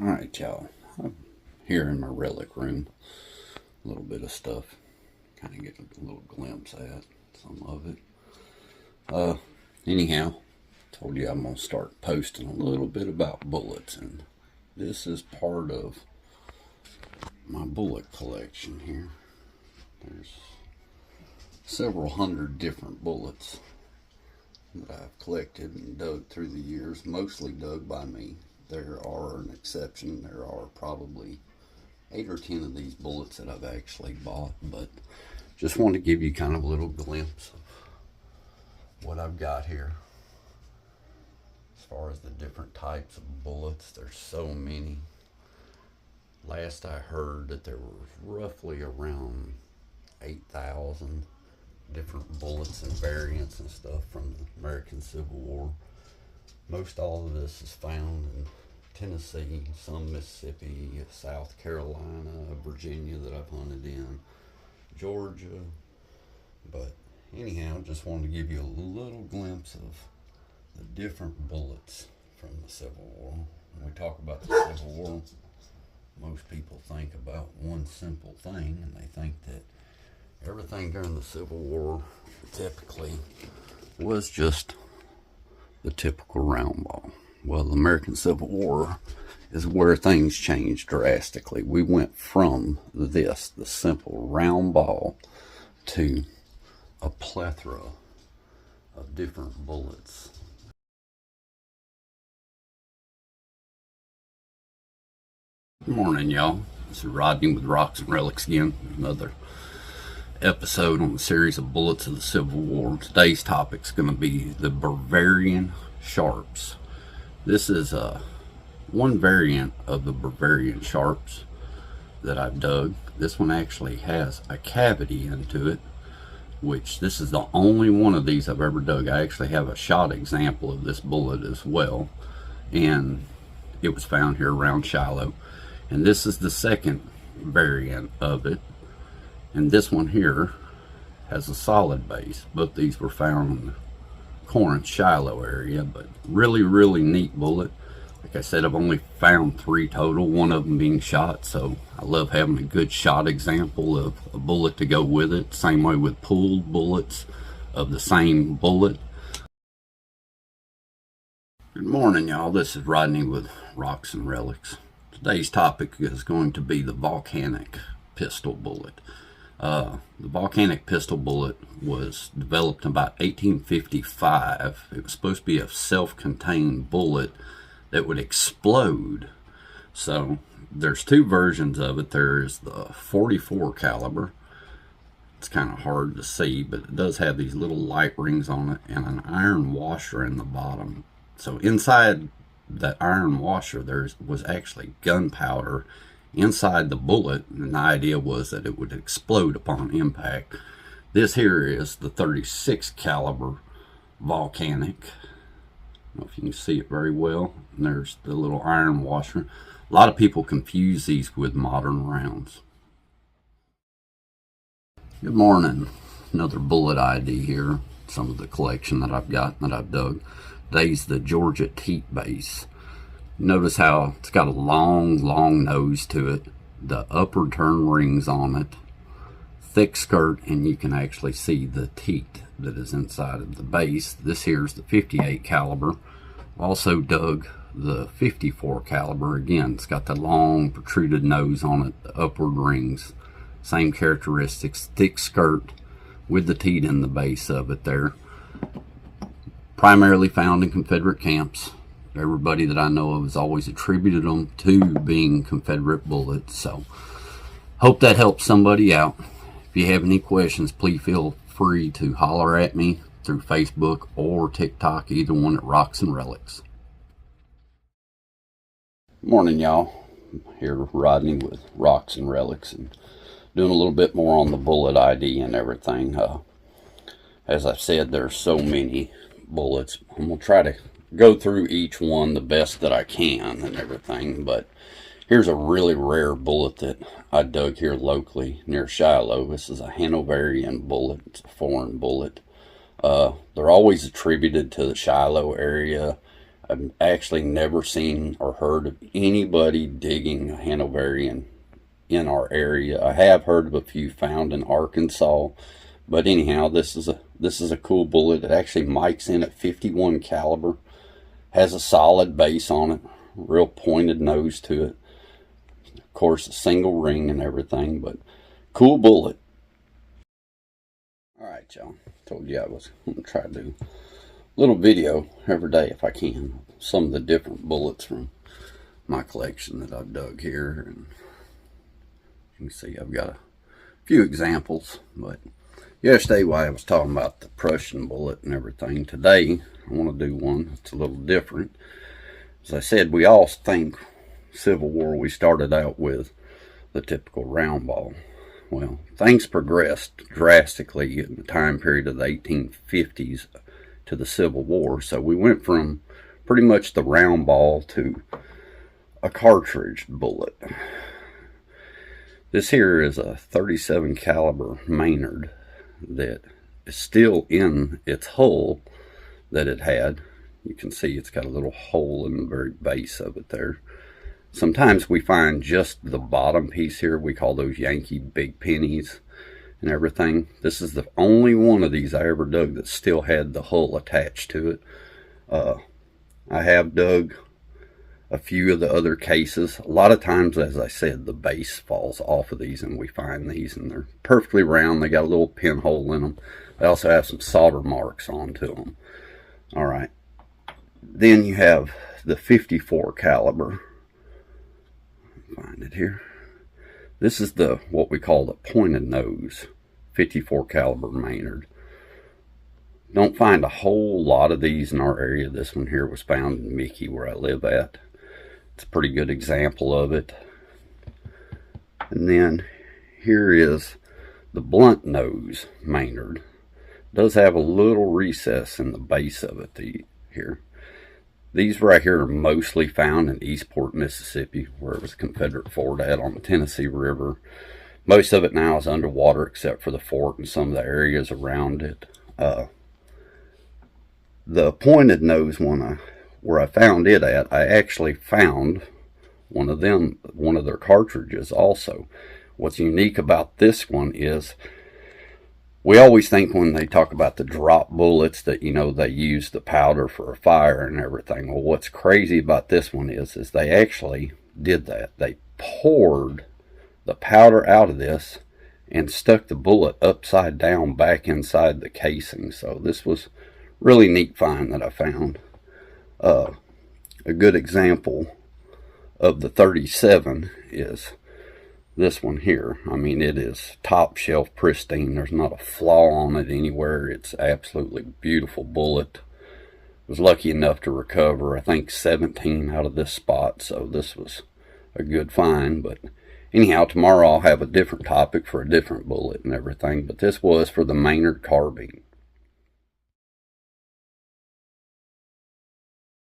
Alright, y'all. I'm here in my relic room. A little bit of stuff. Kind of get a little glimpse at some of it. Anyhow, told you I'm going to start posting a little bit about bullets. And this is part of my bullet collection here. There's several hundred different bullets that I've collected and dug through the years, mostly dug by me. There are an exception. There are probably 8 or 10 of these bullets that I've actually bought, but just want to give you kind of a little glimpse of what I've got here. As far as the different types of bullets, there's so many. Last I heard that there was roughly around 8,000 different bullets and variants and stuff from the American Civil War. Most all of this is found in Tennessee, some Mississippi, South Carolina, Virginia that I've hunted in, Georgia. But anyhow, just wanted to give you a little glimpse of the different bullets from the Civil War. When we talk about the Civil War, most people think about one simple thing, and they think that everything during the Civil War typically was just the typical round ball. Well, the American Civil War is where things changed drastically. We went from the simple round ball, to a plethora of different bullets. Good morning, y'all. This is Rodney with Rox&Relix again. Another episode on the series of bullets of the Civil War. Today's topic is going to be the Bavarian sharps. This is one variant of the Bavarian sharps that I've dug. This one actually has a cavity into it, which this is the only one of these I've ever dug. I actually have a shot example of this bullet as well, and it was found here around Shiloh. And this is the second variant of it. And this one here has a solid base. Both these were found in the Corinth, Shiloh area, but really neat bullet. Like I said, I've only found 3 total, one of them being shot, so I love having a good shot example of a bullet to go with it. Same way with pooled bullets of the same bullet. Good morning, y'all. This is Rodney with Rox&Relix. Today's topic is going to be the volcanic pistol bullet. The volcanic pistol bullet was developed in about 1855. It was supposed to be a self-contained bullet that would explode. So there's 2 versions of it. There's the 44 caliber. It's kind of hard to see, but it does have these little light rings on it and an iron washer in the bottom. So inside that iron washer there was actually gunpowder inside the bullet, and the idea was that it would explode upon impact. This here is the 36 caliber volcanic. I don't know if you can see it very well. And there's the little iron washer. A lot of people confuse these with modern rounds. Good morning. Another bullet ID here. Some of the collection that I've got that I've dug. Today's the Georgia teat base. Notice how it's got a long nose to it, the upper turn rings on it, thick skirt, and you can actually see the teat that is inside of the base. This here's the 58 caliber. Also dug the 54 caliber. Again, it's got the long protruded nose on it, the upward rings, same characteristics, thick skirt with the teat in the base of it there. Primarily found in Confederate camps. Everybody that I know of has always attributed them to being Confederate bullets. So hope that helps somebody out. If you have any questions, please feel free to holler at me through Facebook or TikTok, either one at Rox&Relix. Morning, y'all. Here Rodney with Rox&Relix and doing a little bit more on the bullet ID and everything. As I've said, there's so many bullets. I'm gonna try to go through each one the best that I can and everything, but here's a really rare bullet that I dug here locally near Shiloh. This is a Hanoverian bullet. It's a foreign bullet. They're always attributed to the Shiloh area. I've actually never seen or heard of anybody digging a Hanoverian in our area. I have heard of a few found in Arkansas, but anyhow, this is a cool bullet. It actually mics in at 51 caliber, has a solid base on it, real pointed nose to it. Of course, a single ring and everything, but cool bullet. All right, y'all. Told you I was going to try to do a little video every day if I can. Some of the different bullets from my collection that I've dug here. And you can see I've got a few examples. But yesterday, while I was talking about the Prussian bullet and everything, today I want to do one that's a little different. As I said, we all think Civil War, we started out with the typical round ball. Well, things progressed drastically in the time period of the 1850s to the Civil War. So we went from pretty much the round ball to a cartridge bullet. This here is a 37 caliber Maynard that is still in its hull that it had. You can see it's got a little hole in the very base of it there. Sometimes we find just the bottom piece here. We call those Yankee big pennies and everything. This is the only one of these I ever dug that still had the hull attached to it. I have dug a few of the other cases. A lot of times, as I said, the base falls off of these and we find these and they're perfectly round. They got a little pinhole in them. They also have some solder marks onto them. All right. Then you have the 54 caliber. Find it here. This is the what we call the pointed nose 54 caliber Maynard. Don't find a whole lot of these in our area. This one here was found in Mickey, where I live at. It's a pretty good example of it. And then here is the blunt nose Maynard. It does have a little recess in the base of it here. These right here are mostly found in Eastport, Mississippi, where it was a Confederate fort at on the Tennessee River. Most of it now is underwater except for the fort and some of the areas around it. The pointed nose one, where I found it at, I actually found one of their cartridges also. What's unique about this one is we always think when they talk about the drop bullets that, you know, they use the powder for a fire and everything. Well, what's crazy about this one is they actually did that. They poured the powder out of this and stuck the bullet upside down back inside the casing. So this was really neat find that I found. A good example of the 37 is this one here. I mean, it is top shelf pristine. There's not a flaw on it anywhere. It's absolutely beautiful bullet. Was lucky enough to recover, I think, 17 out of this spot, so this was a good find. But anyhow, tomorrow I'll have a different topic for a different bullet and everything, but this was for the Maynard carbine.